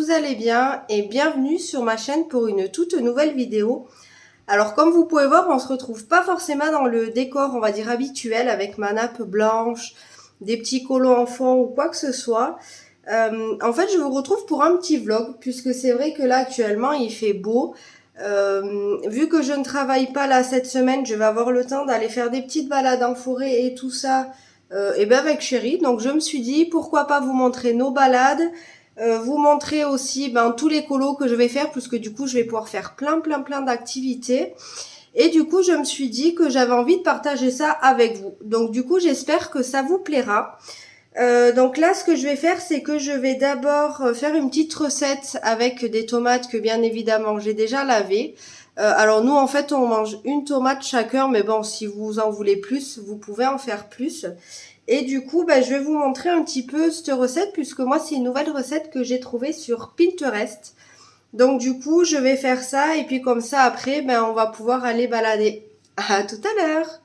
vous allez bien et bienvenue sur ma chaîne pour une toute nouvelle vidéo. Alors comme vous pouvez voir, on se retrouve pas forcément dans le décor, on va dire habituel, avec ma nappe blanche, des petits colos en fond ou quoi que ce soit. En fait, je vous retrouve pour un petit vlog, puisque c'est vrai que là actuellement il fait beau. Vu que je ne travaille pas là cette semaine, je vais avoir le temps d'aller faire des petites balades en forêt et tout ça, et ben avec chérie. Donc je me suis dit pourquoi pas vous montrer nos balades, vous montrer aussi tous les colos que je vais faire, puisque du coup je vais pouvoir faire plein d'activités. Et du coup je me suis dit que j'avais envie de partager ça avec vous. Donc du coup j'espère que ça vous plaira. Donc là, ce que je vais faire, c'est que je vais d'abord faire une petite recette avec des tomates que bien évidemment j'ai déjà lavées. Alors nous, en fait, on mange une tomate chacun, mais bon, si vous en voulez plus, vous pouvez en faire plus. Et du coup, je vais vous montrer un petit peu cette recette, puisque moi, c'est une nouvelle recette que j'ai trouvée sur Pinterest. Donc du coup, je vais faire ça, et puis comme ça, après, on va pouvoir aller balader. À tout à l'heure!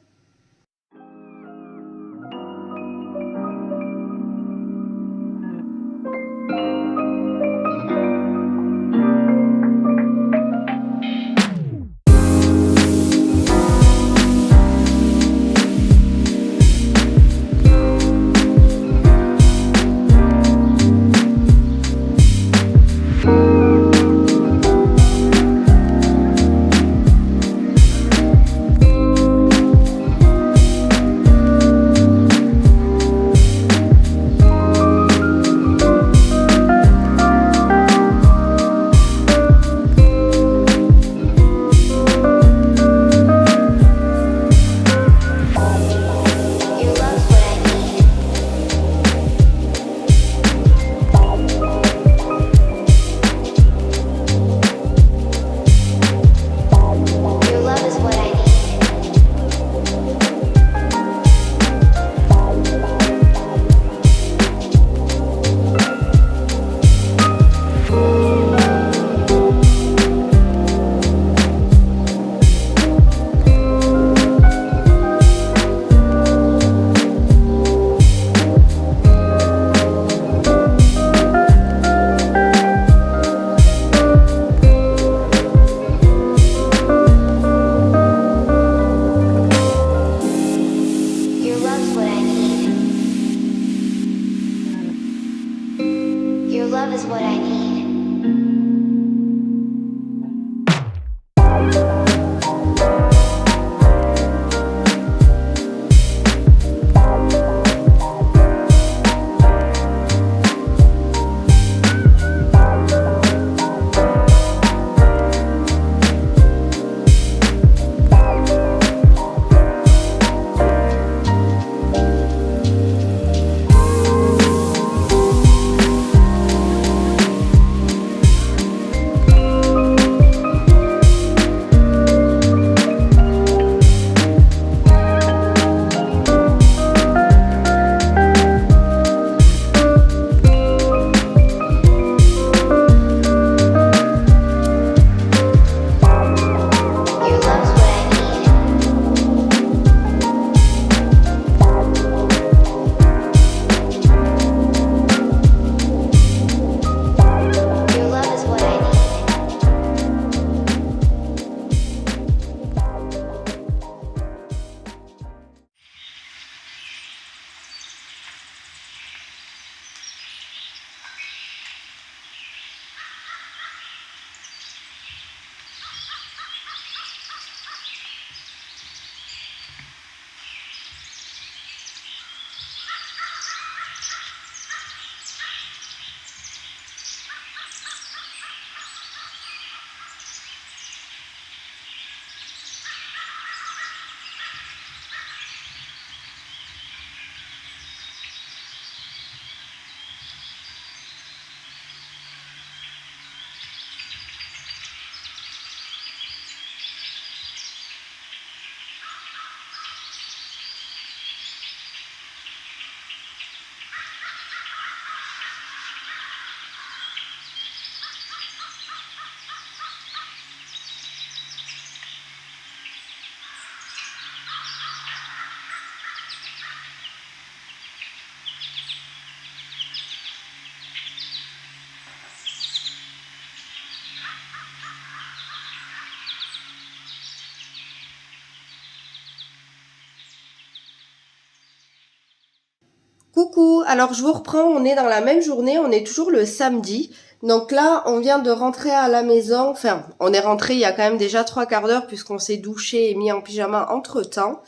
Coucou, alors je vous reprends, on est dans la même journée, on est toujours le samedi. Donc là, on vient de rentrer à la maison, enfin, on est rentré il y a quand même déjà 3/4 d'heure puisqu'on s'est douché et mis en pyjama entre-temps.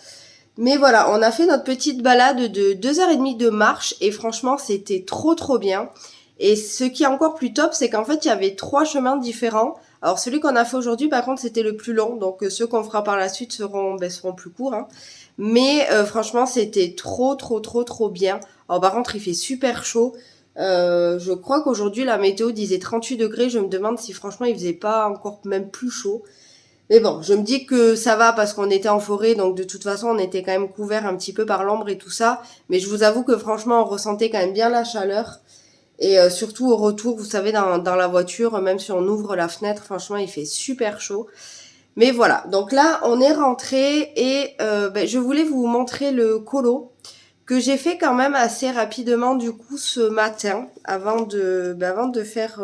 Mais voilà, on a fait notre petite balade de 2h30 de marche et franchement, c'était trop bien. Et ce qui est encore plus top, c'est qu'en fait, il y avait 3 chemins différents. Alors celui qu'on a fait aujourd'hui, par contre, c'était le plus long. Donc ceux qu'on fera par la suite seront plus courts, hein. Mais franchement, c'était trop bien. Alors par contre, il fait super chaud. Je crois qu'aujourd'hui, la météo disait 38 degrés. Je me demande si franchement, il faisait pas encore même plus chaud. Mais bon, je me dis que ça va parce qu'on était en forêt, donc de toute façon, on était quand même couvert un petit peu par l'ombre et tout ça. Mais je vous avoue que franchement, on ressentait quand même bien la chaleur. Et surtout au retour, vous savez, dans la voiture, même si on ouvre la fenêtre, franchement, il fait super chaud. Mais voilà, donc là, on est rentré et je voulais vous montrer le colo que j'ai fait quand même assez rapidement du coup ce matin, avant de faire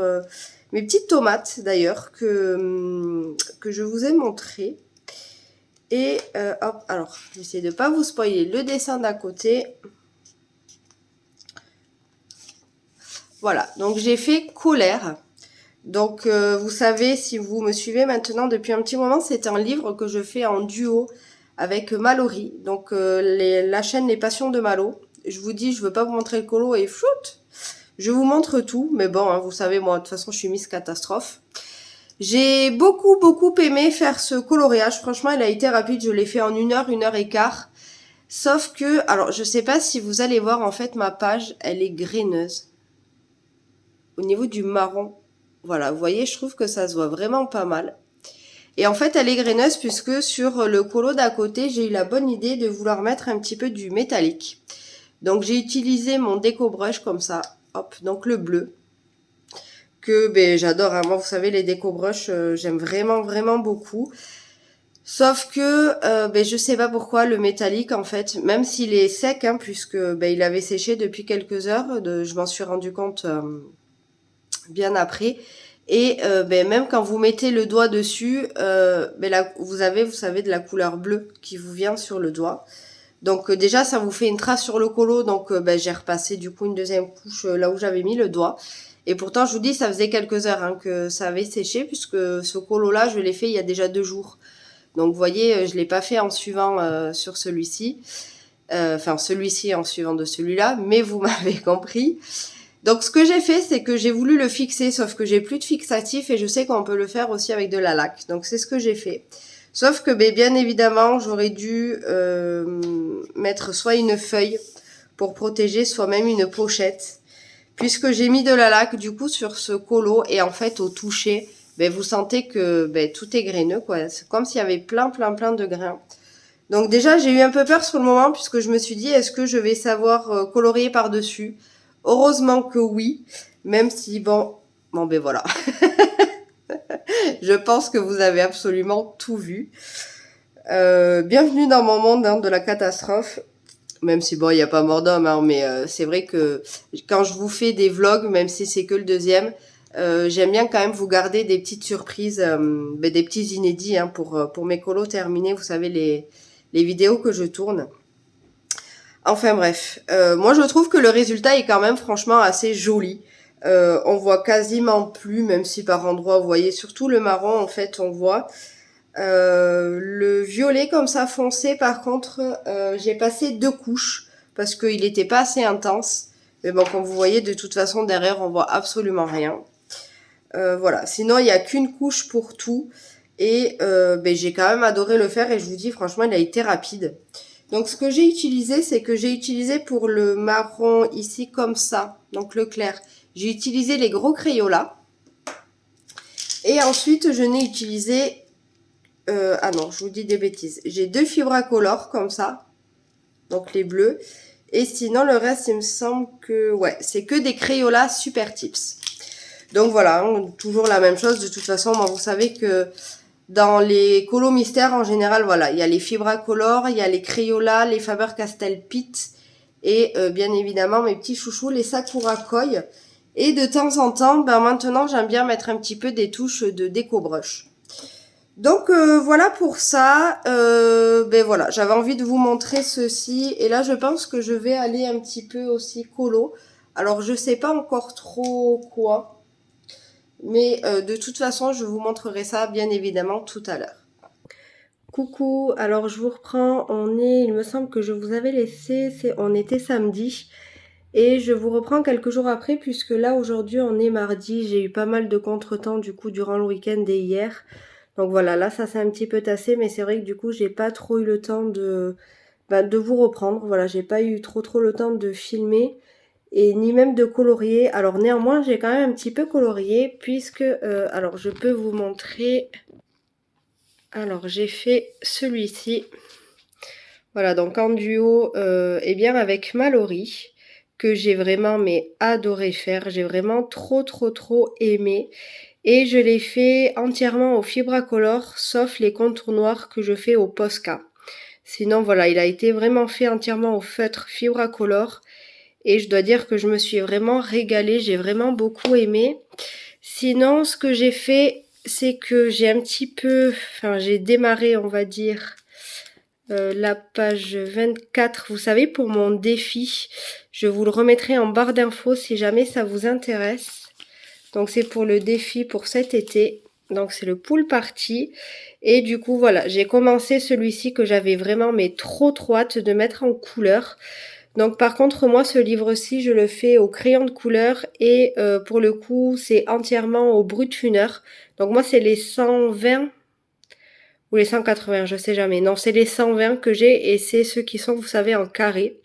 mes petites tomates d'ailleurs, que je vous ai montré. Et hop, alors, j'essaie de pas vous spoiler le dessin d'à côté. Voilà, donc j'ai fait colère. Donc vous savez, si vous me suivez maintenant depuis un petit moment, c'est un livre que je fais en duo avec Mallory. Donc la chaîne Les Passions de Malo. Je vous dis, je veux pas vous montrer le colo et shoot, je vous montre tout. Mais bon, hein, vous savez, moi de toute façon, je suis Miss Catastrophe. J'ai beaucoup aimé faire ce coloriage. Franchement, il a été rapide. Je l'ai fait en 1 heure et quart. Sauf que, alors je sais pas si vous allez voir, en fait, ma page, elle est graineuse. Au niveau du marron. Voilà, vous voyez, je trouve que ça se voit vraiment pas mal. Et en fait, elle est graineuse puisque sur le colo d'à côté, j'ai eu la bonne idée de vouloir mettre un petit peu du métallique. Donc, j'ai utilisé mon déco brush comme ça. Hop, donc le bleu. Que j'adore, hein. Moi, vous savez, les déco brush, j'aime vraiment beaucoup. Sauf que, je sais pas pourquoi, le métallique, en fait, même s'il est sec, hein, puisque il avait séché depuis quelques heures, je m'en suis rendu compte bien après. Et même quand vous mettez le doigt dessus, là, vous savez, de la couleur bleue qui vous vient sur le doigt. Donc déjà, ça vous fait une trace sur le colo. Donc j'ai repassé du coup une deuxième couche là où j'avais mis le doigt. Et pourtant, je vous dis, ça faisait quelques heures hein, que ça avait séché, puisque ce colo-là, je l'ai fait il y a déjà 2 jours. Donc vous voyez, je l'ai pas fait en suivant sur celui-ci. Enfin, celui-ci en suivant de celui-là. Mais vous m'avez compris. Donc ce que j'ai fait, c'est que j'ai voulu le fixer, sauf que j'ai plus de fixatif et je sais qu'on peut le faire aussi avec de la laque. Donc c'est ce que j'ai fait. Sauf que bien évidemment, j'aurais dû mettre soit une feuille pour protéger, soit même une pochette. Puisque j'ai mis de la laque du coup sur ce colo et en fait au toucher, vous sentez que tout est graineux quoi. C'est comme s'il y avait plein de grains. Donc déjà j'ai eu un peu peur sur le moment puisque je me suis dit est-ce que je vais savoir colorier par-dessus? Heureusement que oui, même si bon voilà. Je pense que vous avez absolument tout vu. Bienvenue dans mon monde hein, de la catastrophe. Même si bon, il n'y a pas mort d'homme, hein, mais c'est vrai que quand je vous fais des vlogs, même si c'est que le deuxième, j'aime bien quand même vous garder des petites surprises, des petits inédits hein, pour mes colos terminés. Vous savez les vidéos que je tourne. Enfin bref, moi je trouve que le résultat est quand même franchement assez joli. On voit quasiment plus, même si par endroits vous voyez surtout le marron en fait on voit. Le violet comme ça foncé par contre j'ai passé 2 couches parce qu'il n'était pas assez intense. Mais bon comme vous voyez de toute façon derrière on voit absolument rien. Voilà, sinon il n'y a qu'une couche pour tout. Et j'ai quand même adoré le faire et je vous dis franchement il a été rapide. Donc ce que j'ai utilisé, c'est que j'ai utilisé pour le marron ici comme ça, donc le clair, j'ai utilisé les gros Crayolas. Et ensuite je n'ai utilisé, ah non je vous dis des bêtises, j'ai 2 Fibracolor comme ça, donc les bleus. Et sinon le reste il me semble que, ouais, c'est que des Crayolas Super Tips. Donc voilà, hein, toujours la même chose de toute façon, moi vous savez que... Dans les colos mystères, en général, voilà, il y a les Fibracolor, il y a les Crayolas, les Faber-Castell Pitt et bien évidemment mes petits chouchous, les Sakura Koi. Et de temps en temps, maintenant j'aime bien mettre un petit peu des touches de déco brush. Donc voilà pour ça. Ben voilà, j'avais envie de vous montrer ceci. Et là, je pense que je vais aller un petit peu aussi colo. Alors, je sais pas encore trop quoi. Mais de toute façon, je vous montrerai ça bien évidemment tout à l'heure. Coucou, alors je vous reprends. Il me semble que je vous avais laissé, on était samedi. Et je vous reprends quelques jours après, puisque là, aujourd'hui, on est mardi. J'ai eu pas mal de contretemps, du coup, durant le week-end et hier. Donc voilà, là, ça s'est un petit peu tassé, mais c'est vrai que du coup, j'ai pas trop eu le temps de vous reprendre. Voilà, j'ai pas eu trop le temps de filmer et ni même de colorier. Alors néanmoins, j'ai quand même un petit peu colorié, puisque, alors je peux vous montrer. Alors, j'ai fait celui-ci. Voilà, donc en duo, eh bien avec Mallory, que j'ai vraiment mais adoré faire. J'ai vraiment trop aimé. Et je l'ai fait entièrement au Fibracolor, sauf les contours noirs que je fais au Posca. Sinon, voilà, il a été vraiment fait entièrement au feutre Fibracolor. Et je dois dire que je me suis vraiment régalée, j'ai vraiment beaucoup aimé. Sinon, ce que j'ai fait, c'est que j'ai un petit peu, enfin j'ai démarré, on va dire, la page 24, vous savez, pour mon défi. Je vous le remettrai en barre d'infos si jamais ça vous intéresse. Donc c'est pour le défi pour cet été. Donc c'est le pool party. Et du coup voilà, j'ai commencé celui-ci que j'avais vraiment mais trop hâte de mettre en couleur. Donc par contre moi ce livre-ci je le fais au crayon de couleur et pour le coup c'est entièrement au brut funner. Donc moi c'est les 120 ou les 180, je sais jamais. Non, c'est les 120 que j'ai et c'est ceux qui sont, vous savez, en carré.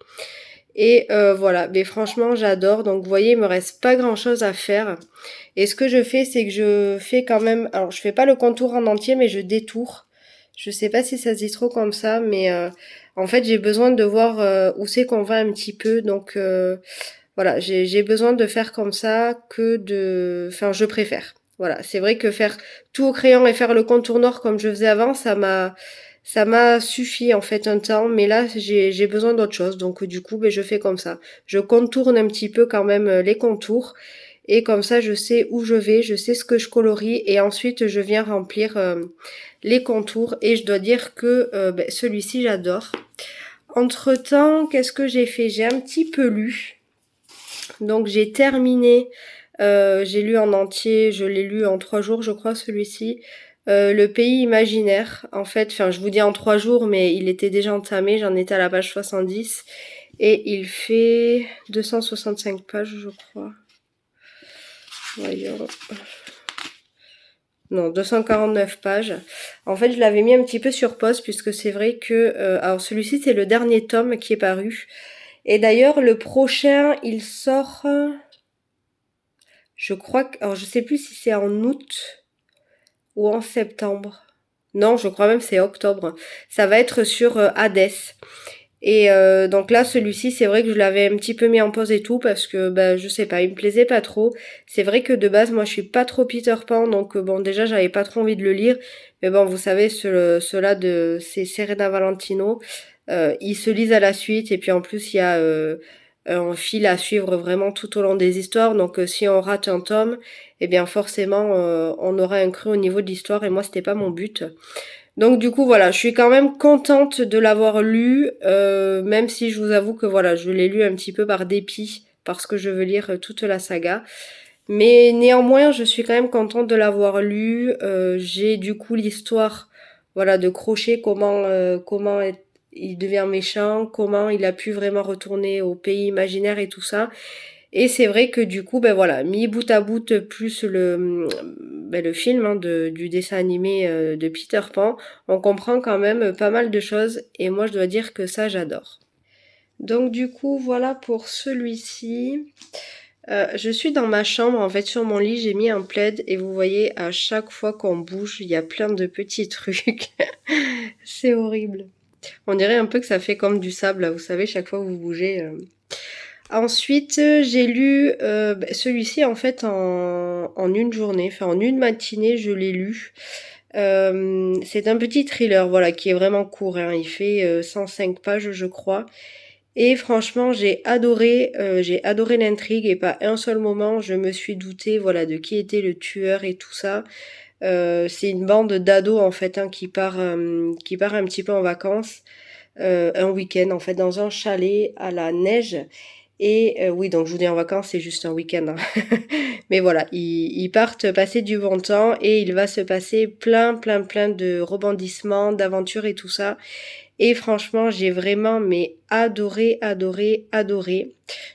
Et voilà, mais franchement, j'adore. Donc, vous voyez, il me reste pas grand-chose à faire. Et ce que je fais, c'est que je fais quand même... Alors, je fais pas le contour en entier, mais je détourne. Je sais pas si ça se dit trop comme ça, mais en fait, j'ai besoin de voir où c'est qu'on va un petit peu. Donc, voilà, j'ai besoin de faire comme ça que de... Enfin, je préfère. Voilà, c'est vrai que faire tout au crayon et faire le contour noir comme je faisais avant, ça m'a suffi en fait un temps, mais là j'ai besoin d'autre chose, donc du coup ben, je fais comme ça. Je contourne un petit peu quand même les contours et comme ça je sais où je vais, je sais ce que je colorie et ensuite je viens remplir les contours et je dois dire que ben, celui-ci j'adore. Entre temps, qu'est-ce que j'ai fait? J'ai un petit peu lu. Donc j'ai terminé, j'ai lu en entier, je l'ai lu en 3 jours je crois celui-ci. Le pays imaginaire, en fait, enfin je vous dis en 3 jours, mais il était déjà entamé, j'en étais à la page 70 et il fait 265 pages je crois. Voyons. Non, 249 pages. En fait, je l'avais mis un petit peu sur pause puisque c'est vrai que... alors celui-ci, c'est le dernier tome qui est paru. Et d'ailleurs, le prochain, il sort... Je crois que... Alors, je sais plus si c'est en août ou en septembre. Non, je crois même que c'est octobre. Ça va être sur Hades. Et donc là, celui-ci, c'est vrai que je l'avais un petit peu mis en pause et tout parce que, bah, je sais pas, il me plaisait pas trop. C'est vrai que de base, moi, je suis pas trop Peter Pan, donc bon, déjà, j'avais pas trop envie de le lire. Mais bon, vous savez, ceux-là c'est Serena Valentino. Ils se lisent à la suite et puis en plus, il y a un fil à suivre vraiment tout au long des histoires. Donc, si on rate un tome, eh bien, forcément, on aura un creux au niveau de l'histoire et moi, c'était pas mon but. Donc du coup voilà, je suis quand même contente de l'avoir lu, même si je vous avoue que voilà, je l'ai lu un petit peu par dépit, parce que je veux lire toute la saga. Mais néanmoins, je suis quand même contente de l'avoir lu. J'ai du coup l'histoire, voilà, de Crochet, il devient méchant, comment il a pu vraiment retourner au pays imaginaire et tout ça. Et c'est vrai que du coup, ben voilà, mis bout à bout plus le film du dessin animé de Peter Pan, on comprend quand même pas mal de choses et moi je dois dire que ça j'adore. Donc du coup voilà pour celui-ci. Je suis dans ma chambre, en fait sur mon lit j'ai mis un plaid et vous voyez à chaque fois qu'on bouge il y a plein de petits trucs. C'est horrible. On dirait un peu que ça fait comme du sable là, vous savez chaque fois que vous bougez. Ensuite, j'ai lu celui-ci en fait en une journée, enfin en une matinée, je l'ai lu. C'est un petit thriller, voilà, qui est vraiment court, hein. Il fait 105 pages, je crois. Et franchement, j'ai adoré l'intrigue et pas un seul moment je me suis doutée, voilà, de qui était le tueur et tout ça. C'est une bande d'ados en fait hein, qui part un petit peu en vacances, un week-end en fait dans un chalet à la neige. Et oui, donc je vous dis en vacances, c'est juste un week-end, hein. Mais voilà, ils partent passer du bon temps et il va se passer plein de rebondissements, d'aventures et tout ça. Et franchement, j'ai vraiment mais adoré.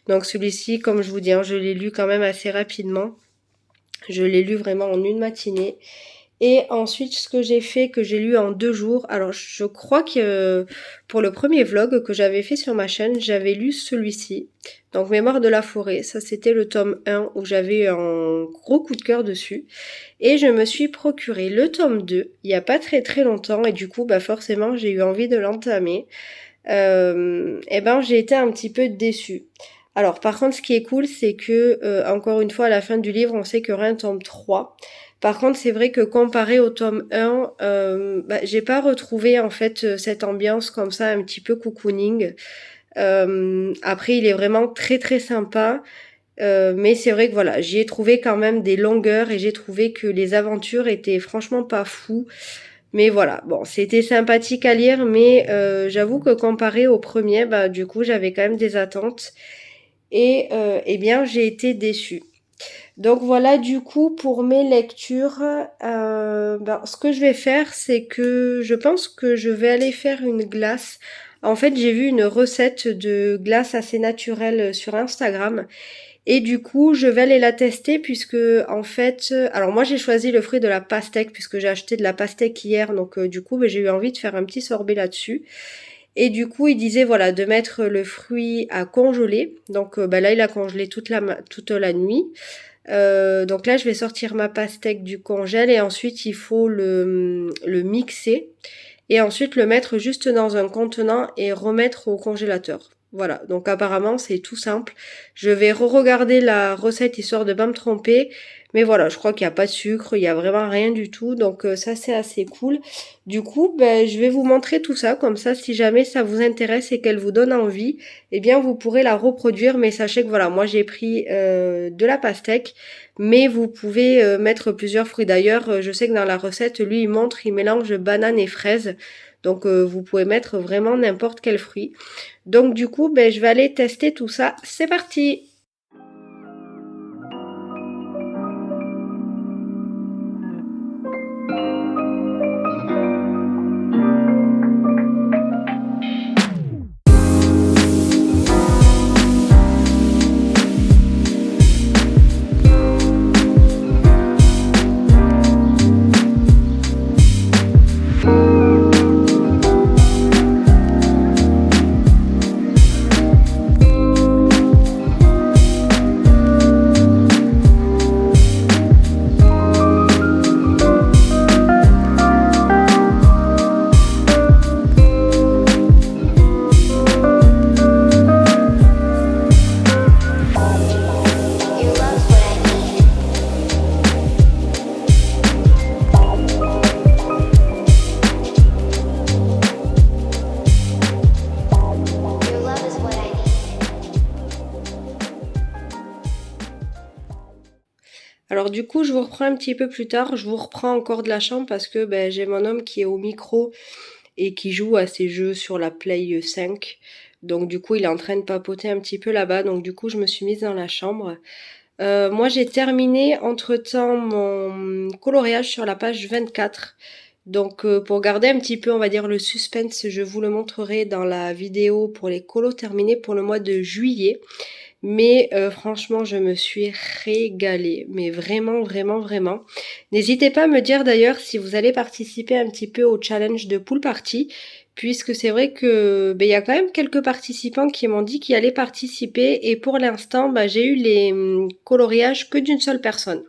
Donc celui-ci, comme je vous dis, hein, je l'ai lu quand même assez rapidement. Je l'ai lu vraiment en une matinée. Et ensuite, ce que j'ai fait, que j'ai lu en 2 jours, alors je crois que pour le premier vlog que j'avais fait sur ma chaîne, j'avais lu celui-ci. Donc Mémoire de la forêt, ça c'était le tome 1 où j'avais eu un gros coup de cœur dessus. Et je me suis procuré le tome 2 il n'y a pas très longtemps et du coup bah forcément j'ai eu envie de l'entamer. Et ben j'ai été un petit peu déçue. Alors par contre ce qui est cool c'est que encore une fois à la fin du livre on sait qu'il y aura un tome 3. Par contre c'est vrai que comparé au tome 1, bah, j'ai pas retrouvé en fait cette ambiance comme ça un petit peu cocooning. Après il est vraiment très sympa. Mais c'est vrai que voilà, j'y ai trouvé quand même des longueurs et j'ai trouvé que les aventures étaient franchement pas fous. Mais voilà, bon, c'était sympathique à lire, mais j'avoue que comparé au premier, bah du coup j'avais quand même des attentes et eh bien j'ai été déçue. Donc voilà, du coup pour mes lectures, ce que je vais faire, c'est que je pense que je vais aller faire une glace. En fait, j'ai vu une recette de glace assez naturelle sur Instagram. Et du coup, je vais aller la tester puisque en fait, alors moi j'ai choisi le fruit de la pastèque puisque j'ai acheté de la pastèque hier, donc du coup j'ai eu envie de faire un petit sorbet là-dessus. Et du coup, il disait voilà de mettre le fruit à congeler. Donc là, il a congelé toute la nuit. Donc là, je vais sortir ma pastèque du congèle et ensuite il faut le mixer et ensuite le mettre juste dans un contenant et remettre au congélateur. Voilà, donc apparemment c'est tout simple. Je vais re-regarder la recette histoire de pas me tromper. Mais voilà, je crois qu'il n'y a pas de sucre, il n'y a vraiment rien du tout. Donc ça c'est assez cool. Du coup, je vais vous montrer tout ça. Comme ça, si jamais ça vous intéresse et qu'elle vous donne envie, eh bien vous pourrez la reproduire. Mais sachez que voilà, moi j'ai pris de la pastèque. Mais vous pouvez mettre plusieurs fruits. D'ailleurs, je sais que dans la recette, lui, il mélange banane et fraise. Donc, vous pouvez mettre vraiment n'importe quel fruit. Donc, du coup, je vais aller tester tout ça. C'est parti! Alors du coup, je vous reprends un petit peu plus tard. Je vous reprends encore de la chambre parce que j'ai mon homme qui est au micro et qui joue à ses jeux sur la Play 5. Donc du coup, il est en train de papoter un petit peu là-bas. Donc du coup, je me suis mise dans la chambre. Moi, j'ai terminé entre-temps mon coloriage sur la page 24. Donc pour garder un petit peu, on va dire, le suspense, je vous le montrerai dans la vidéo pour les colos terminés pour le mois de juillet. Mais franchement, je me suis régalée. Mais vraiment. N'hésitez pas à me dire d'ailleurs si vous allez participer un petit peu au challenge de Pool Party. Puisque c'est vrai que il y a quand même quelques participants qui m'ont dit qu'ils allaient participer. Et pour l'instant, j'ai eu les coloriages que d'une seule personne.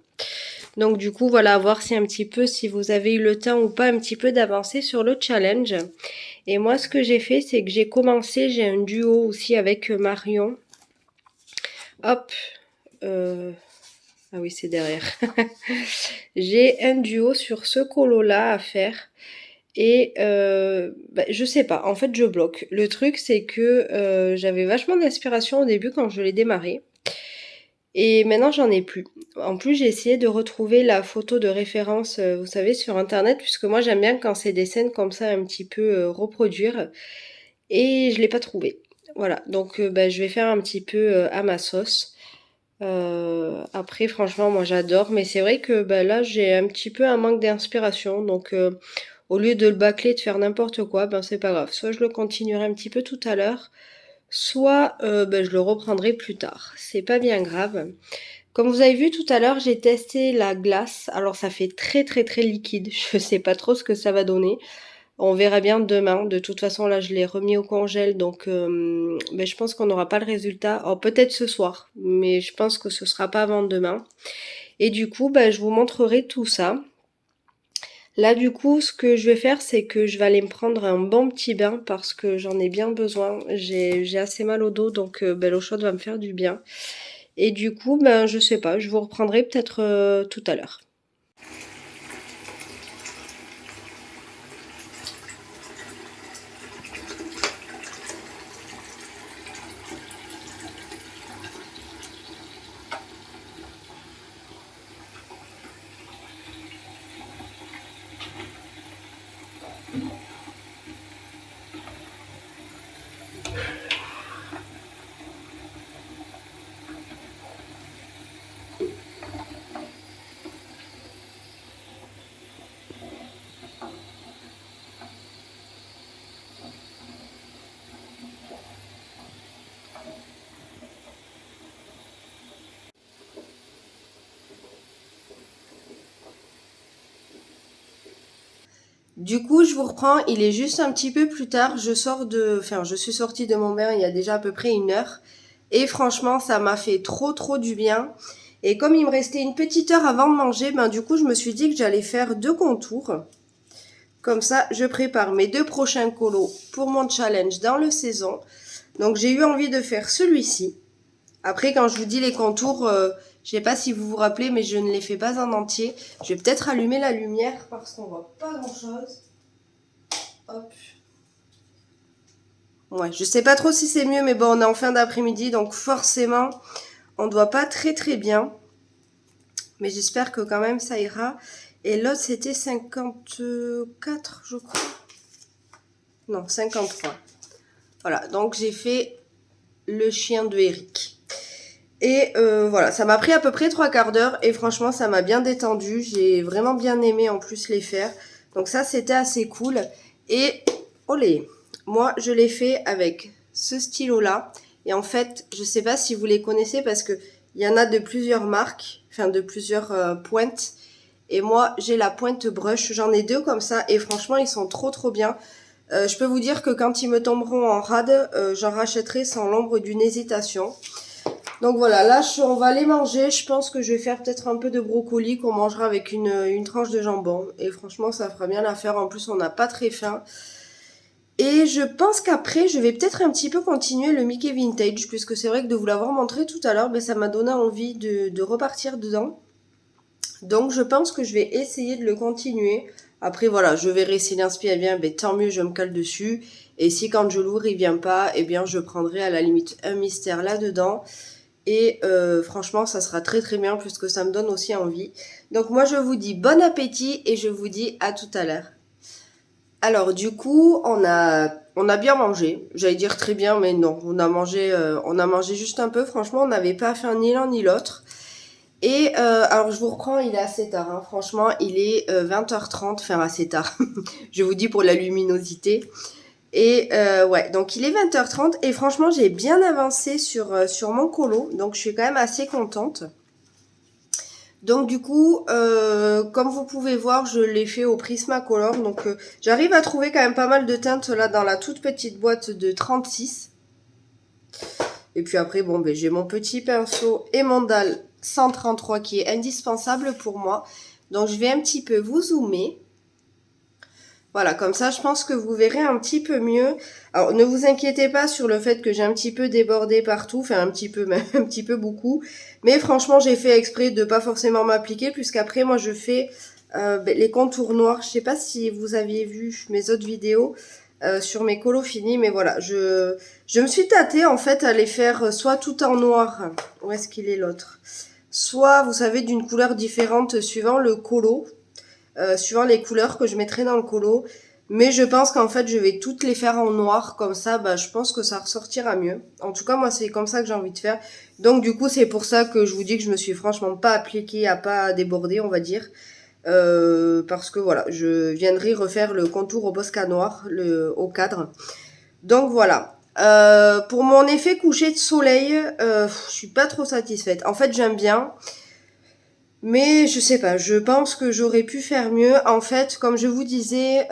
Donc du coup, voilà, voir si un petit peu, si vous avez eu le temps ou pas un petit peu d'avancer sur le challenge. Et moi, ce que j'ai fait, c'est que j'ai commencé, j'ai un duo aussi avec Marion. Hop. Ah oui, c'est derrière. J'ai un duo sur ce colo-là à faire. Et je sais pas, en fait je bloque. Le truc c'est que j'avais vachement d'inspiration au début quand je l'ai démarré. Et maintenant, j'en ai plus. En plus, j'ai essayé de retrouver la photo de référence, vous savez, sur internet, puisque moi j'aime bien quand c'est des scènes comme ça un petit peu reproduire. Et je l'ai pas trouvé. Voilà, donc bah, je vais faire un petit peu à ma sauce. Après, franchement, moi j'adore, mais c'est vrai que bah, là j'ai un petit peu un manque d'inspiration, donc au lieu de le bâcler, de faire n'importe quoi, ben c'est pas grave. Soit je le continuerai un petit peu tout à l'heure, soit ben, je le reprendrai plus tard. C'est pas bien grave. Comme vous avez vu tout à l'heure, j'ai testé la glace. Alors ça fait très très très liquide. Je sais pas trop ce que ça va donner. On verra bien demain. De toute façon, là, je l'ai remis au congèle, donc ben, je pense qu'on n'aura pas le résultat. Oh, peut-être ce soir, mais je pense que ce sera pas avant demain. Et du coup, ben, je vous montrerai tout ça. Là, du coup, ce que je vais faire, c'est que je vais aller me prendre un bon petit bain parce que j'en ai bien besoin. J'ai assez mal au dos, donc ben, l'eau chaude va me faire du bien. Et du coup, ben, je sais pas, je vous reprendrai peut-être tout à l'heure. Du coup, je vous reprends, il est juste un petit peu plus tard, je suis sortie de mon bain il y a déjà à peu près 1 heure, et franchement, ça m'a fait trop trop du bien. Et comme il me restait une petite heure avant de manger, ben du coup, je me suis dit que j'allais faire 2 contours. Comme ça, je prépare mes 2 prochains colos pour mon challenge dans le saison. Donc, j'ai eu envie de faire celui-ci. Après, quand je vous dis les contours, je sais pas si vous vous rappelez, mais je ne les fais pas en entier. Je vais peut-être allumer la lumière parce qu'on voit pas grand-chose. Hop. Ouais, je sais pas trop si c'est mieux, mais bon, on est en fin d'après-midi, donc forcément, on ne voit pas très très bien. Mais j'espère que quand même ça ira. Et l'autre, c'était 54, je crois. Non, 53. Voilà, donc j'ai fait le chien de Eric. Et voilà, ça m'a pris à peu près 3/4 d'heure et franchement, ça m'a bien détendu. J'ai vraiment bien aimé en plus les faire. Donc ça, c'était assez cool. Et, olé, moi, je l'ai fait avec ce stylo-là. Et en fait, je sais pas si vous les connaissez parce que il y en a de plusieurs marques, enfin de plusieurs pointes. Et moi, j'ai la pointe brush. J'en ai 2 comme ça et franchement, ils sont trop trop bien. Je peux vous dire que quand ils me tomberont en rade, j'en rachèterai sans l'ombre d'une hésitation. Donc voilà, là on va aller manger. Je pense que je vais faire peut-être un peu de brocoli qu'on mangera avec une tranche de jambon. Et franchement, ça fera bien l'affaire. En plus, on n'a pas très faim. Et je pense qu'après, je vais peut-être un petit peu continuer le Mickey Vintage. Puisque c'est vrai que de vous l'avoir montré tout à l'heure, ben, ça m'a donné envie de repartir dedans. Donc je pense que je vais essayer de le continuer. Après voilà, je verrai si l'inspi elle vient, ben, tant mieux, je me cale dessus. Et si quand je l'ouvre il vient pas, eh bien je prendrai à la limite un mystère là-dedans. Et franchement, ça sera très très bien puisque ça me donne aussi envie. Donc moi, je vous dis bon appétit et je vous dis à tout à l'heure. Alors du coup, on a bien mangé. J'allais dire très bien, mais non. On a mangé juste un peu. Franchement, on n'avait pas faim ni l'un ni l'autre. Et alors je vous reprends, il est assez tard. Hein. Franchement, il est 20h30, enfin assez tard. Je vous dis pour la luminosité. Et ouais, donc il est 20h30 et franchement j'ai bien avancé sur mon colo, donc je suis quand même assez contente. Donc du coup, comme vous pouvez voir, je l'ai fait au Prismacolor, donc j'arrive à trouver quand même pas mal de teintes là dans la toute petite boîte de 36. Et puis après, bon, ben, j'ai mon petit pinceau et mon dalle 133 qui est indispensable pour moi. Donc je vais un petit peu vous zoomer. Voilà, comme ça, je pense que vous verrez un petit peu mieux. Alors, ne vous inquiétez pas sur le fait que j'ai un petit peu débordé partout, enfin un petit peu, même un petit peu beaucoup. Mais franchement, j'ai fait exprès de pas forcément m'appliquer, puisqu'après, moi, je fais les contours noirs. Je sais pas si vous aviez vu mes autres vidéos. sur mes colos finis. Mais voilà, je me suis tâtée en fait à les faire soit tout en noir. Où est-ce qu'il est l'autre? Soit, vous savez, d'une couleur différente suivant le colo. Suivant les couleurs que je mettrai dans le colo. Mais je pense qu'en fait, je vais toutes les faire en noir. Comme ça, bah, je pense que ça ressortira mieux. En tout cas, moi, c'est comme ça que j'ai envie de faire. Donc, du coup, c'est pour ça que je vous dis que je me suis franchement pas appliquée à pas déborder, on va dire. Parce que voilà, je viendrai refaire le contour au Posca noir, au cadre. Donc, voilà. Pour mon effet coucher de soleil, je suis pas trop satisfaite. En fait, j'aime bien. Mais je sais pas, je pense que j'aurais pu faire mieux. En fait, comme je vous disais,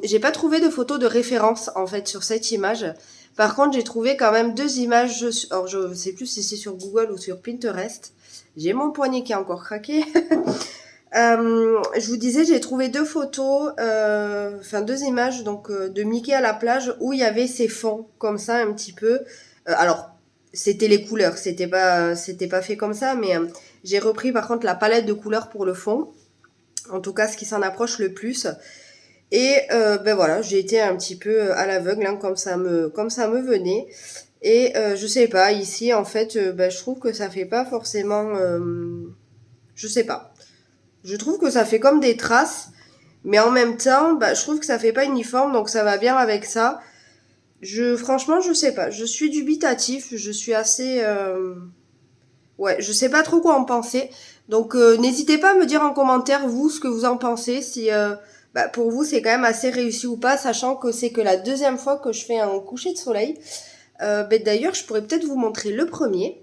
j'ai pas trouvé de photo de référence en fait sur cette image. Par contre, j'ai trouvé quand même deux images. Alors, je sais plus si c'est sur Google ou sur Pinterest. J'ai mon poignet qui a encore craqué. Je vous disais, j'ai trouvé deux photos, enfin deux images donc de Mickey à la plage où il y avait ces fonds comme ça un petit peu. Alors, c'était les couleurs, c'était pas fait comme ça, mais j'ai repris par contre la palette de couleurs pour le fond. En tout cas, ce qui s'en approche le plus. Et ben voilà, j'ai été un petit peu à l'aveugle, hein, comme ça me venait. Et je sais pas, ici en fait, ben, je trouve que ça fait pas forcément, je sais pas. Je trouve que ça fait comme des traces, mais en même temps, bah, je trouve que ça fait pas uniforme, donc ça va bien avec ça. Franchement, je sais pas. Je suis dubitatif, je suis assez, ouais, je sais pas trop quoi en penser. Donc, n'hésitez pas à me dire en commentaire, vous, ce que vous en pensez, si, bah, pour vous, c'est quand même assez réussi ou pas, sachant que c'est que la deuxième fois que je fais un coucher de soleil. Ben, d'ailleurs, je pourrais peut-être vous montrer le premier.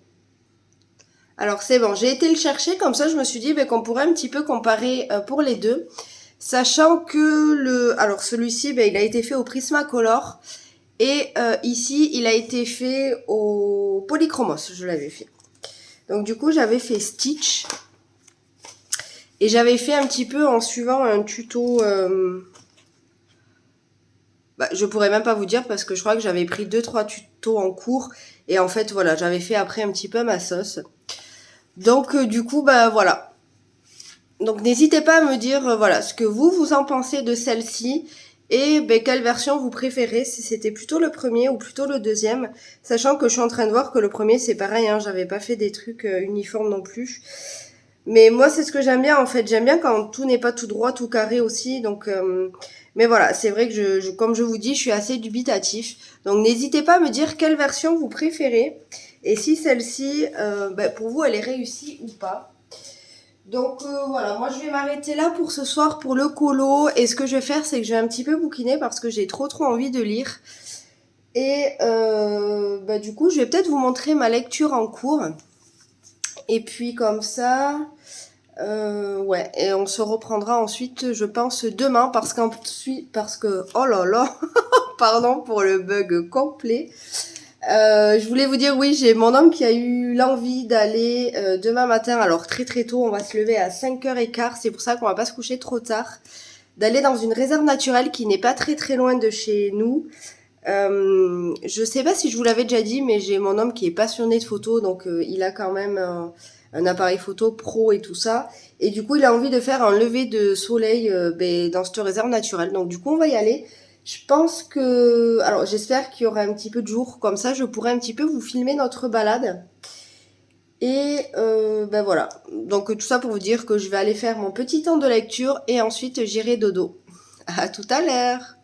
Alors c'est bon, j'ai été le chercher, comme ça je me suis dit ben, qu'on pourrait un petit peu comparer pour les deux. Sachant que alors celui-ci, ben, il a été fait au Prismacolor. Et ici, il a été fait au Polychromos, je l'avais fait. Donc du coup, j'avais fait Stitch. Et j'avais fait un petit peu en suivant un tuto... Bah, je pourrais même pas vous dire parce que je crois que j'avais pris 2-3 tutos en cours. Et en fait, voilà, j'avais fait après un petit peu ma sauce. Donc du coup, bah voilà. Donc n'hésitez pas à me dire voilà ce que vous en pensez de celle-ci et ben, quelle version vous préférez, si c'était plutôt le premier ou plutôt le deuxième, sachant que je suis en train de voir que le premier c'est pareil, hein, j'avais pas fait des trucs uniformes non plus. Mais moi c'est ce que j'aime bien en fait, j'aime bien quand tout n'est pas tout droit, tout carré aussi, donc mais voilà, c'est vrai que comme je vous dis, je suis assez dubitatif. Donc n'hésitez pas à me dire quelle version vous préférez et si celle-ci, ben, pour vous elle est réussie ou pas. Donc voilà, moi je vais m'arrêter là pour ce soir pour le colo. Et ce que je vais faire, c'est que je vais un petit peu bouquiner parce que j'ai trop envie de lire. Et bah, du coup, je vais peut-être vous montrer ma lecture en cours. Et puis comme ça, ouais, et on se reprendra ensuite, je pense, demain parce que, oh là là, pardon pour le bug complet. Je voulais vous dire, oui, j'ai mon homme qui a eu l'envie d'aller demain matin, alors très tôt, on va se lever à 5h15, c'est pour ça qu'on va pas se coucher trop tard, d'aller dans une réserve naturelle qui n'est pas très loin de chez nous. Je sais pas si je vous l'avais déjà dit, mais j'ai mon homme qui est passionné de photos, donc il a quand même un appareil photo pro et tout ça. Et du coup, il a envie de faire un lever de soleil ben, dans cette réserve naturelle. Donc du coup, on va y aller. Je pense que... Alors, j'espère qu'il y aura un petit peu de jour. Comme ça, je pourrai un petit peu vous filmer notre balade. Et ben voilà. Donc, tout ça pour vous dire que je vais aller faire mon petit temps de lecture et ensuite j'irai dodo. À tout à l'heure!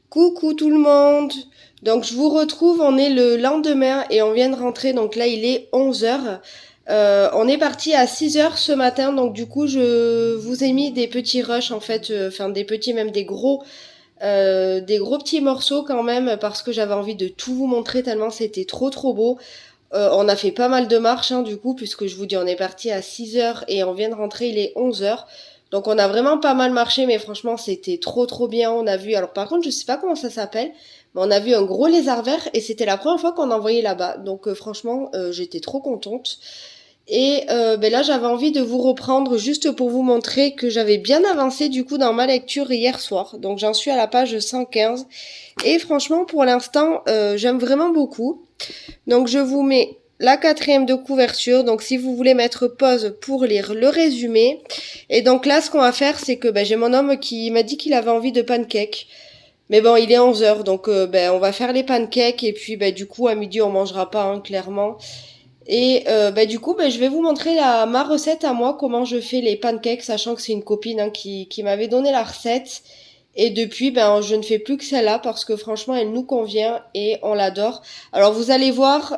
Coucou tout le monde. Donc je vous retrouve, on est le lendemain et on vient de rentrer, donc là il est 11 heures. On est parti à 6 heures ce matin, donc du coup je vous ai mis des petits rushs en fait, enfin des petits, même des gros petits morceaux quand même, parce que j'avais envie de tout vous montrer tellement c'était trop beau. On a fait pas mal de marches du coup, puisque je vous dis on est parti à 6 heures et on vient de rentrer, il est 11 heures. Donc on a vraiment pas mal marché, mais franchement c'était trop bien. On a vu, alors par contre je sais pas comment ça s'appelle, mais on a vu un gros lézard vert et c'était la première fois qu'on en voyait là-bas. Donc franchement j'étais trop contente. Et ben là j'avais envie de vous reprendre juste pour vous montrer que j'avais bien avancé du coup dans ma lecture hier soir. Donc j'en suis à la page 115 et franchement pour l'instant j'aime vraiment beaucoup. Donc je vous mets la 4e de couverture, donc si vous voulez mettre pause pour lire le résumé. Et donc là ce qu'on va faire c'est que j'ai mon homme qui m'a dit qu'il avait envie de pancakes. Mais bon il est 11 heures donc on va faire les pancakes et puis du coup à midi on mangera pas clairement. Et du coup je vais vous montrer ma recette à moi, comment je fais les pancakes, sachant que c'est une copine qui m'avait donné la recette. Et depuis, je ne fais plus que celle-là parce que franchement, elle nous convient et on l'adore. Alors vous allez voir,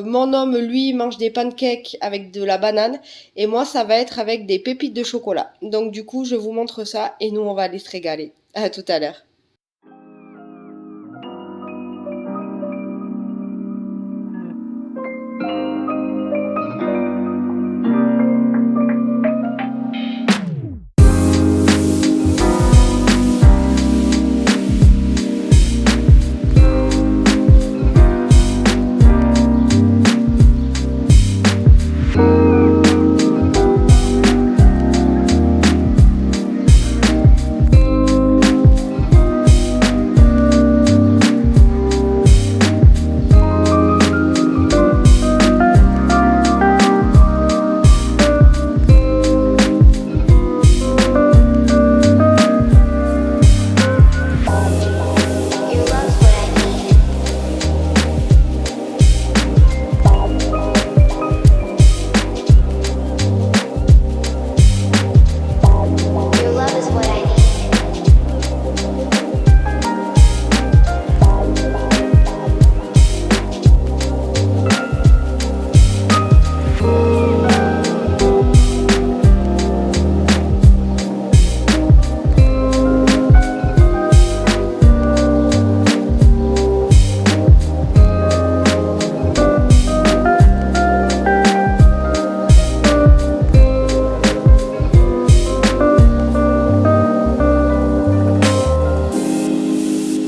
mon homme, lui, mange des pancakes avec de la banane et moi, ça va être avec des pépites de chocolat. Donc du coup, je vous montre ça et nous, on va aller se régaler. À tout à l'heure.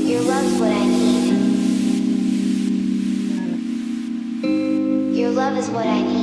Your love's what I need. Your love is what I need.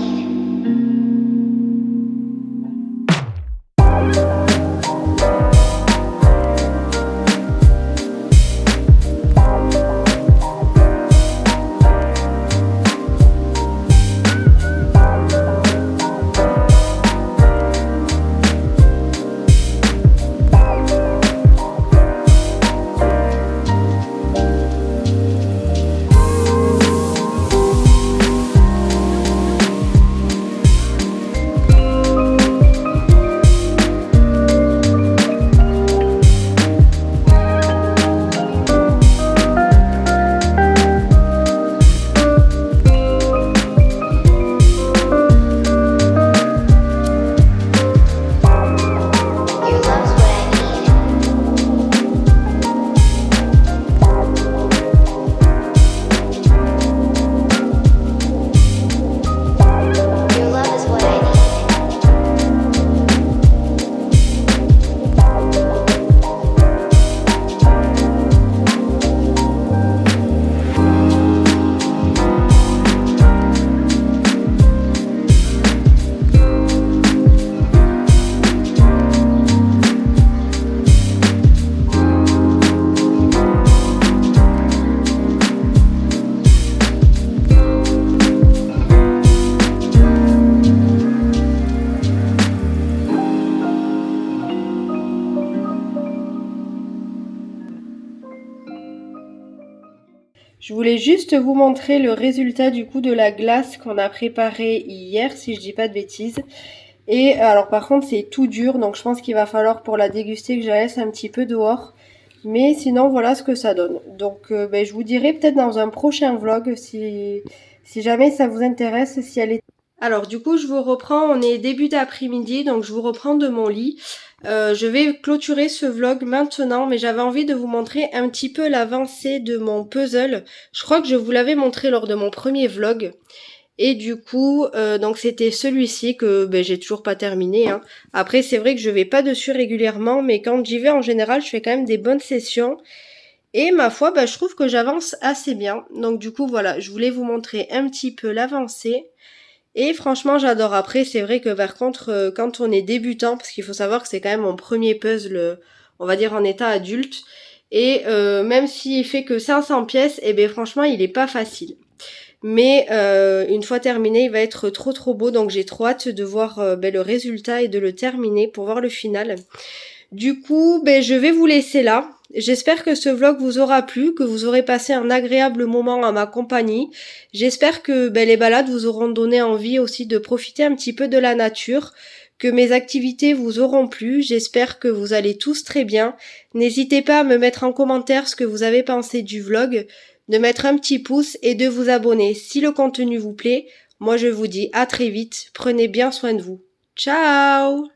Je voulais juste vous montrer le résultat du coup de la glace qu'on a préparée hier, si je dis pas de bêtises. Et alors par contre c'est tout dur, donc je pense qu'il va falloir pour la déguster que je la laisse un petit peu dehors. Mais sinon, voilà ce que ça donne. Donc, je vous dirai peut-être dans un prochain vlog si jamais ça vous intéresse, si elle est... Alors, du coup, je vous reprends. On est début d'après-midi, donc je vous reprends de mon lit. Je vais clôturer ce vlog maintenant, mais j'avais envie de vous montrer un petit peu l'avancée de mon puzzle. Je crois que je vous l'avais montré lors de mon premier vlog. Et du coup, donc c'était celui-ci que j'ai toujours pas terminé, hein. Après, c'est vrai que je vais pas dessus régulièrement, mais quand j'y vais en général, je fais quand même des bonnes sessions. Et ma foi, je trouve que j'avance assez bien. Donc du coup, voilà, je voulais vous montrer un petit peu l'avancée. Et franchement, j'adore. Après, c'est vrai que par contre, quand on est débutant, parce qu'il faut savoir que c'est quand même mon premier puzzle, on va dire en état adulte, et même s'il fait que 500 pièces, et bien franchement, il est pas facile. Mais une fois terminé, il va être trop beau, donc j'ai trop hâte de voir le résultat et de le terminer pour voir le final. Du coup, je vais vous laisser là. J'espère que ce vlog vous aura plu, que vous aurez passé un agréable moment à ma compagnie. J'espère que les balades vous auront donné envie aussi de profiter un petit peu de la nature, que mes activités vous auront plu. J'espère que vous allez tous très bien. N'hésitez pas à me mettre en commentaire ce que vous avez pensé du vlog, de mettre un petit pouce et de vous abonner si le contenu vous plaît. Moi je vous dis à très vite, prenez bien soin de vous. Ciao!